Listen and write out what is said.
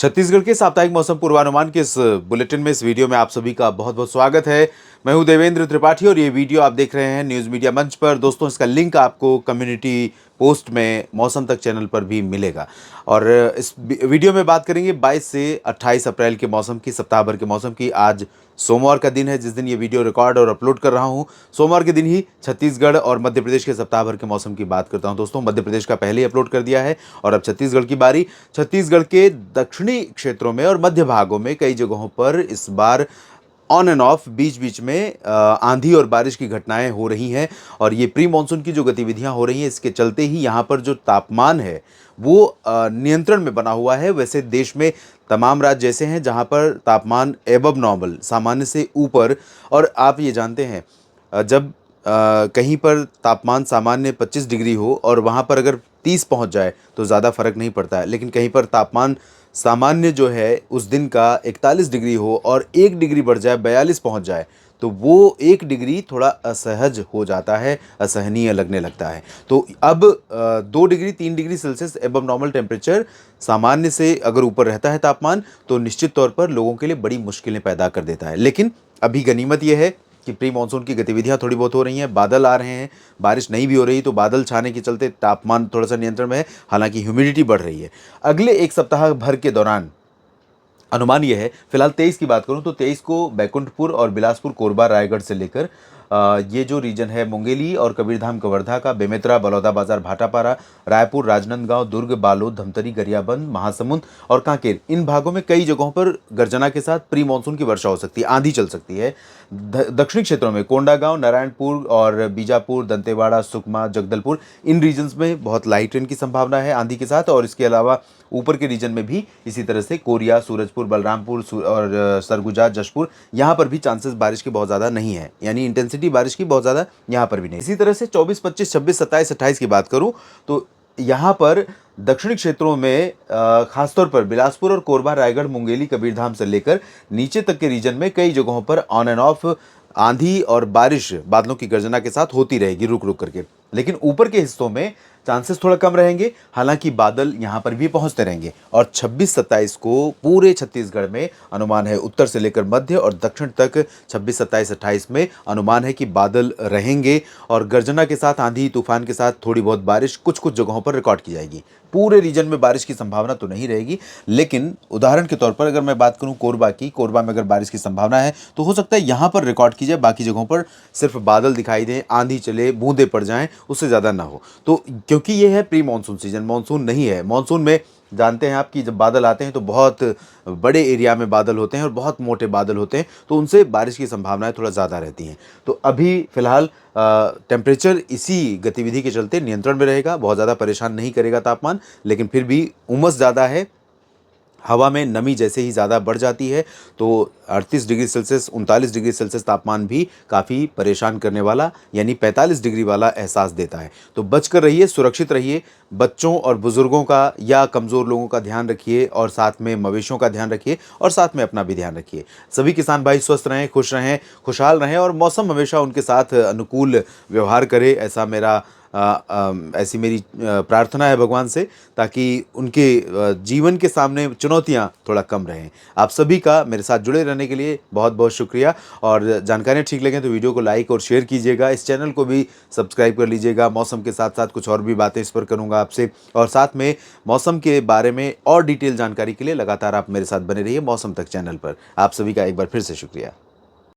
छत्तीसगढ़ के साप्ताहिक मौसम पूर्वानुमान के इस बुलेटिन में, इस वीडियो में आप सभी का बहुत बहुत स्वागत है। मैं हूं देवेंद्र त्रिपाठी और ये वीडियो आप देख रहे हैं न्यूज़ मीडिया मंच पर। दोस्तों, इसका लिंक आपको कम्युनिटी पोस्ट में मौसम तक चैनल पर भी मिलेगा। और इस वीडियो में बात करेंगे 22 से 28 अप्रैल के मौसम की, सप्ताह भर के मौसम की। आज सोमवार का दिन है जिस दिन ये वीडियो रिकॉर्ड और अपलोड कर रहा हूँ। सोमवार के दिन ही छत्तीसगढ़ और मध्य प्रदेश के सप्ताह भर के मौसम की बात करता हूँ। दोस्तों, मध्य प्रदेश का पहले ही अपलोड कर दिया है और अब छत्तीसगढ़ की बारी। छत्तीसगढ़ के दक्षिणी क्षेत्रों में और मध्य भागों में कई जगहों पर इस बार ऑन एंड ऑफ बीच बीच में आंधी और बारिश की घटनाएं हो रही हैं। और ये प्री मानसून की जो गतिविधियां हो रही हैं, इसके चलते ही यहाँ पर जो तापमान है वो नियंत्रण में बना हुआ है। वैसे देश में तमाम राज्य ऐसे हैं जहाँ पर तापमान एबव नॉर्मल, सामान्य से ऊपर। और आप ये जानते हैं, जब कहीं पर तापमान सामान्य 25 डिग्री हो और वहाँ पर अगर 30 पहुँच जाए तो ज़्यादा फर्क नहीं पड़ता है। लेकिन कहीं पर तापमान सामान्य जो है उस दिन का 41 डिग्री हो और 1 डिग्री बढ़ जाए, 42 पहुँच जाए, तो वो 1 डिग्री थोड़ा असहज हो जाता है, असहनीय लगने लगता है। तो अब 2 degree 3 degree Celsius above normal temperature, सामान्य से अगर ऊपर रहता है तापमान, तो निश्चित तौर पर लोगों के लिए बड़ी मुश्किलें पैदा कर देता है। लेकिन अभी गनीमत यह है कि प्री मानसून की गतिविधियां थोड़ी बहुत हो रही हैं, बादल आ रहे हैं। बारिश नहीं भी हो रही तो बादल छाने के चलते तापमान थोड़ा सा नियंत्रण में है, हालांकि ह्यूमिडिटी बढ़ रही है। अगले एक सप्ताह भर के दौरान अनुमान ये है, फिलहाल 23 की बात करूं तो 23 को बैकुंठपुर और बिलासपुर, कोरबा, रायगढ़ से लेकर ये जो रीजन है मुंगेली और कबीरधाम, कवर्धा का, बेमेतरा, बलौदाबाजार, भाटापारा, रायपुर, राजनांदगांव, दुर्ग, बालोद, धमतरी, गरियाबंद, महासमुंद और कांकेर, इन भागों में कई जगहों पर गर्जना के साथ प्री मानसून की वर्षा हो सकती है, आंधी चल सकती है। दक्षिणी क्षेत्रों में कोंडागांव, नारायणपुर और बीजापुर, दंतेवाड़ा, सुकमा, जगदलपुर, इन रीजन्स में बहुत लाइट रेन की संभावना है आंधी के साथ। और इसके अलावा ऊपर के रीजन में भी इसी तरह से कोरिया, सूरजपुर, बलरामपुर और सरगुजा, जशपुर, यहाँ पर भी चांसेस बारिश के बहुत ज़्यादा नहीं है, यानी इंटेंसिटी बारिश की बहुत ज़्यादा यहाँ पर भी नहीं। इसी तरह से 24, 25, 26, 27, 28 की बात करूँ तो यहाँ पर दक्षिणी क्षेत्रों में खासतौर पर बिलासपुर और कोरबा, रायगढ़, मुंगेली, कबीरधाम से लेकर नीचे तक के रीजन में कई जगहों पर ऑन एंड ऑफ आंधी और बारिश बादलों की गर्जना के साथ होती रहेगी रुक रुक करके। लेकिन ऊपर के हिस्सों में चांसेस थोड़ा कम रहेंगे, हालांकि बादल यहां पर भी पहुंचते रहेंगे। और 26-27 को पूरे छत्तीसगढ़ में अनुमान है, उत्तर से लेकर मध्य और दक्षिण तक 26, 27, 28 में अनुमान है कि बादल रहेंगे और गर्जना के साथ, आंधी तूफान के साथ थोड़ी बहुत बारिश कुछ कुछ जगहों पर रिकॉर्ड की जाएगी। पूरे रीजन में बारिश की संभावना तो नहीं रहेगी, लेकिन उदाहरण के तौर पर अगर मैं बात करूं कोरबा की, कोरबा में अगर बारिश की संभावना है तो हो सकता है यहां पर रिकॉर्ड की जाए, बाकी जगहों पर सिर्फ बादल दिखाई दें, आंधी चले, बूंदे पड़ जाएं, उससे ज़्यादा ना हो। तो क्योंकि ये है प्री मानसून सीजन, मानसून नहीं है। मानसून में जानते हैं आप कि जब बादल आते हैं तो बहुत बड़े एरिया में बादल होते हैं और बहुत मोटे बादल होते हैं, तो उनसे बारिश की संभावनाएं थोड़ा ज़्यादा रहती हैं। तो अभी फ़िलहाल टेम्परेचर इसी गतिविधि के चलते नियंत्रण में रहेगा, बहुत ज़्यादा परेशान नहीं करेगा तापमान, लेकिन फिर भी उमस ज़्यादा है। हवा में नमी जैसे ही ज़्यादा बढ़ जाती है तो 38 डिग्री सेल्सियस, 39 डिग्री सेल्सियस तापमान भी काफ़ी परेशान करने वाला, यानी 45 डिग्री वाला एहसास देता है। तो बचकर रहिए, सुरक्षित रहिए, बच्चों और बुज़ुर्गों का या कमज़ोर लोगों का ध्यान रखिए और साथ में मवेशियों का ध्यान रखिए और साथ में अपना भी ध्यान रखिए। सभी किसान भाई स्वस्थ रहें, खुश रहें, खुशहाल रहें और मौसम हमेशा उनके साथ अनुकूल व्यवहार करे, ऐसी मेरी प्रार्थना है भगवान से, ताकि उनके जीवन के सामने चुनौतियां थोड़ा कम रहें। आप सभी का मेरे साथ जुड़े रहने के लिए बहुत बहुत शुक्रिया। और जानकारियाँ ठीक लगें तो वीडियो को लाइक और शेयर कीजिएगा, इस चैनल को भी सब्सक्राइब कर लीजिएगा। मौसम के साथ साथ कुछ और भी बातें इस पर करूँगा आपसे, और साथ में मौसम के बारे में और डिटेल जानकारी के लिए लगातार आप मेरे साथ बने रहिए मौसम तक चैनल पर। आप सभी का एक बार फिर से शुक्रिया।